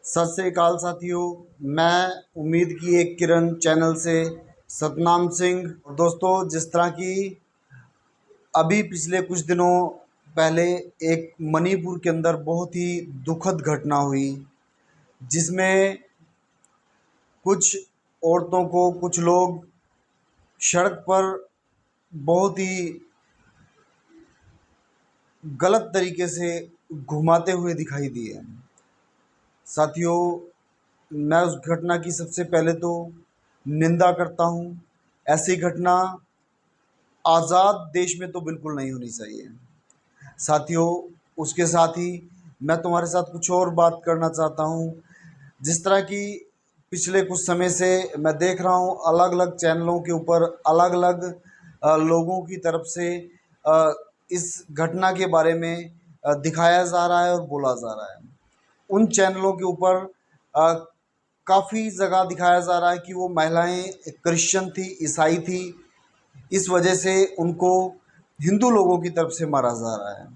सत श्री अकाल साथियों। मैं उम्मीद की एक किरण चैनल से सतनाम सिंह। दोस्तों, जिस तरह की अभी पिछले कुछ दिनों पहले एक मणिपुर के अंदर बहुत ही दुखद घटना हुई, जिसमें कुछ औरतों को कुछ लोग सड़क पर बहुत ही गलत तरीके से घुमाते हुए दिखाई दिए। साथियों, मैं उस घटना की सबसे पहले तो निंदा करता हूँ। ऐसी घटना आज़ाद देश में तो बिल्कुल नहीं होनी चाहिए। साथियों, उसके साथ ही मैं तुम्हारे साथ कुछ और बात करना चाहता हूँ। जिस तरह की पिछले कुछ समय से मैं देख रहा हूँ, अलग अलग चैनलों के ऊपर अलग अलग लोगों की तरफ से अ, इस घटना के बारे में दिखाया जा रहा है और बोला जा रहा है। उन चैनलों के ऊपर काफ़ी जगह दिखाया जा रहा है कि वो महिलाएं क्रिश्चियन थी, ईसाई थी, इस वजह से उनको हिंदू लोगों की तरफ से मारा जा रहा है।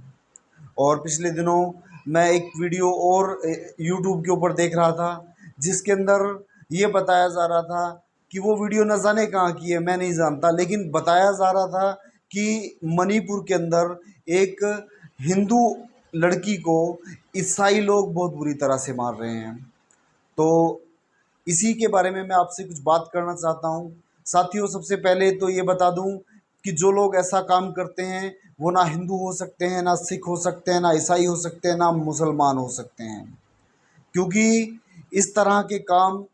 और पिछले दिनों मैं एक वीडियो और यूट्यूब के ऊपर देख रहा था, जिसके अंदर ये बताया जा रहा था कि वो वीडियो न जाने कहाँ की है, मैं नहीं जानता, लेकिन बताया जा रहा था कि मणिपुर के अंदर एक हिंदू लड़की को ईसाई लोग बहुत बुरी तरह से मार रहे हैं। तो इसी के बारे में मैं आपसे कुछ बात करना चाहता हूँ। साथियों, सबसे पहले तो ये बता दूँ कि जो लोग ऐसा काम करते हैं वो ना हिंदू हो सकते हैं, ना सिख हो सकते हैं, ना ईसाई हो सकते हैं, ना मुसलमान हो सकते हैं, क्योंकि इस तरह के काम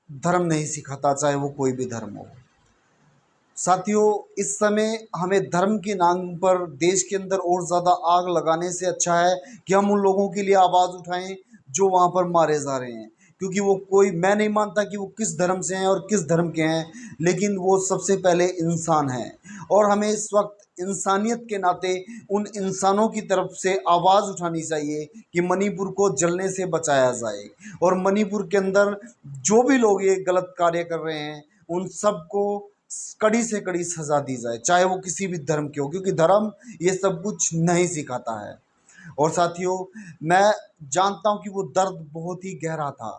धर्म नहीं सिखाता, चाहे वो कोई भी धर्म हो। साथियों, इस समय हमें धर्म के नाम पर देश के अंदर और ज़्यादा आग लगाने से अच्छा है कि हम उन लोगों के लिए आवाज़ उठाएं जो वहाँ पर मारे जा रहे हैं, क्योंकि वो कोई, मैं नहीं मानता कि वो किस धर्म से हैं और किस धर्म के हैं, लेकिन वो सबसे पहले इंसान हैं। और हमें इस वक्त इंसानियत के नाते उन इंसानों की तरफ से आवाज़ उठानी चाहिए कि मणिपुर को जलने से बचाया जाए, और मणिपुर के अंदर जो भी लोग ये गलत कार्य कर रहे हैं उन सबको कड़ी से कड़ी सजा दी जाए, चाहे वो किसी भी धर्म के हो, क्योंकि धर्म ये सब कुछ नहीं सिखाता है। और साथियों, मैं जानता हूँ कि वो दर्द बहुत ही गहरा था।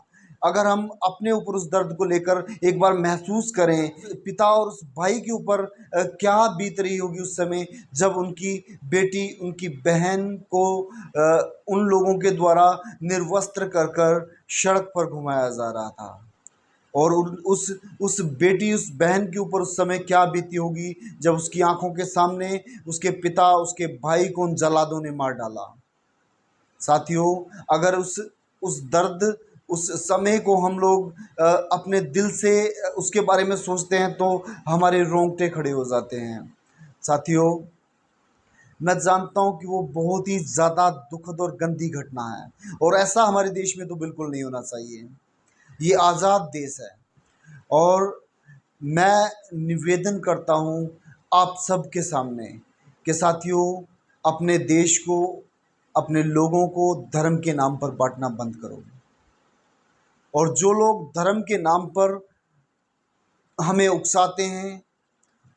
अगर हम अपने ऊपर उस दर्द को लेकर एक बार महसूस करें, पिता और उस भाई के ऊपर क्या बीत रही होगी उस समय जब उनकी बेटी, उनकी बहन को उन लोगों के द्वारा निर्वस्त्र कर कर सड़क पर घुमाया जा रहा था। और उस बेटी, उस बहन के ऊपर उस समय क्या बीती होगी जब उसकी आंखों के सामने उसके पिता, उसके भाई को उन जल्लादों ने मार डाला। साथियों, अगर उस दर्द, उस समय को हम लोग अपने दिल से उसके बारे में सोचते हैं तो हमारे रोंगटे खड़े हो जाते हैं। साथियों, मैं जानता हूँ कि वो बहुत ही ज़्यादा दुखद और गंदी घटना है, और ऐसा हमारे देश में तो बिल्कुल नहीं होना चाहिए। ये आज़ाद देश है, और मैं निवेदन करता हूँ आप सबके सामने कि साथियों, अपने देश को, अपने लोगों को धर्म के नाम पर बांटना बंद करो, और जो लोग धर्म के नाम पर हमें उकसाते हैं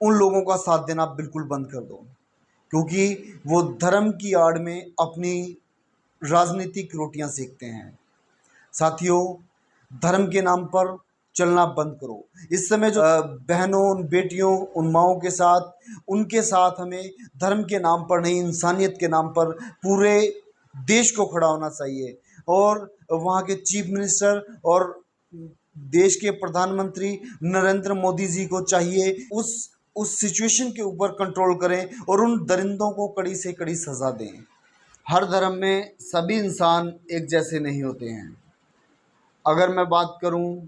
उन लोगों का साथ देना बिल्कुल बंद कर दो, क्योंकि वो धर्म की आड़ में अपनी राजनीतिक रोटियां सेकते हैं। साथियों, धर्म के नाम पर चलना बंद करो। इस समय जो बहनों, उन बेटियों, उन माओं के साथ, उनके साथ हमें धर्म के नाम पर नहीं, इंसानियत के नाम पर पूरे देश को खड़ा होना चाहिए। और वहाँ के चीफ मिनिस्टर और देश के प्रधानमंत्री नरेंद्र मोदी जी को चाहिए उस सिचुएशन के ऊपर कंट्रोल करें और उन दरिंदों को कड़ी से कड़ी सजा दें। हर धर्म में सभी इंसान एक जैसे नहीं होते हैं। अगर मैं बात करूं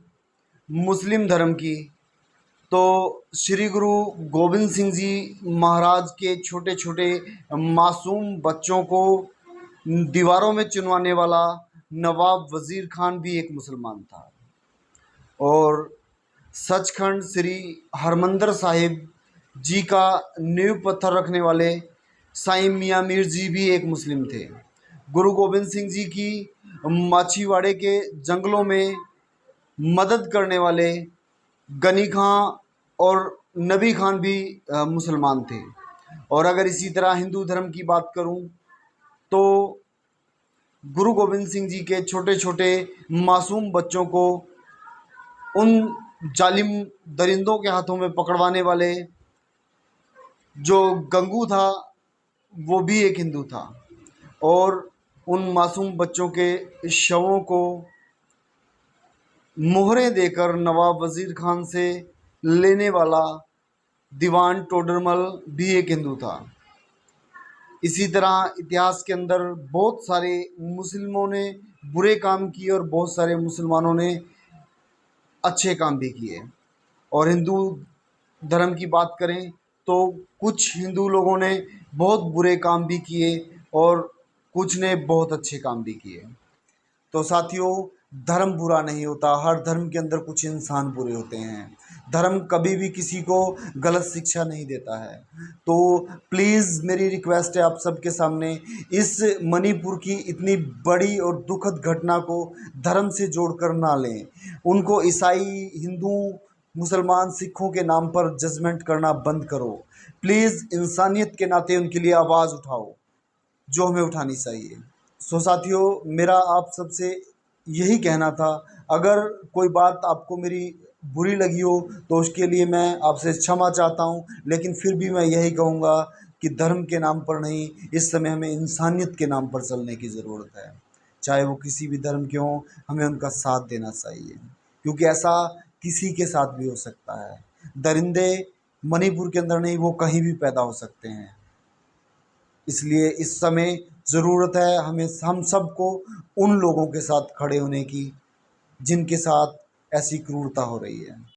मुस्लिम धर्म की, तो श्री गुरु गोविंद सिंह जी महाराज के छोटे छोटे मासूम बच्चों को दीवारों में चुनवाने वाला नवाब वज़ीर खान भी एक मुसलमान था। और सचखंड श्री हरमंदिर साहिब जी का नींव पत्थर रखने वाले साईं मियाँ मीर जी भी एक मुस्लिम थे। गुरु गोविंद सिंह जी की माछीवाड़े के जंगलों में मदद करने वाले गनी खां और नबी खान भी मुसलमान थे। और अगर इसी तरह हिंदू धर्म की बात करूं, तो गुरु गोविंद सिंह जी के छोटे छोटे मासूम बच्चों को उन जालिम दरिंदों के हाथों में पकड़वाने वाले जो गंगू था वो भी एक हिंदू था, और उन मासूम बच्चों के शवों को मोहरें देकर नवाब वजीर खान से लेने वाला दीवान टोडरमल भी एक हिंदू था। इसी तरह इतिहास के अंदर बहुत सारे मुस्लिमों ने बुरे काम किए और बहुत सारे मुसलमानों ने अच्छे काम भी किए। और हिंदू धर्म की बात करें तो कुछ हिंदू लोगों ने बहुत बुरे काम भी किए और कुछ ने बहुत अच्छे काम भी किए। तो साथियों, धर्म बुरा नहीं होता, हर धर्म के अंदर कुछ इंसान बुरे होते हैं। धर्म कभी भी किसी को गलत शिक्षा नहीं देता है। तो प्लीज़ मेरी रिक्वेस्ट है आप सबके सामने, इस मणिपुर की इतनी बड़ी और दुखद घटना को धर्म से जोड़कर ना लें। उनको ईसाई, हिंदू, मुसलमान, सिखों के नाम पर जजमेंट करना बंद करो। प्लीज़ इंसानियत के नाते उनके लिए आवाज़ उठाओ जो हमें उठानी चाहिए। सो साथियों, मेरा आप सबसे यही कहना था, अगर कोई बात आपको मेरी बुरी लगी हो तो उसके लिए मैं आपसे क्षमा चाहता हूँ, लेकिन फिर भी मैं यही कहूँगा कि धर्म के नाम पर नहीं, इस समय हमें इंसानियत के नाम पर चलने की ज़रूरत है। चाहे वो किसी भी धर्म के हों, हमें उनका साथ देना चाहिए, क्योंकि ऐसा किसी के साथ भी हो सकता है। दरिंदे मणिपुर के अंदर नहीं, वो कहीं भी पैदा हो सकते हैं। इसलिए इस समय ज़रूरत है हम सबको उन लोगों के साथ खड़े होने की जिनके साथ ऐसी क्रूरता हो रही है।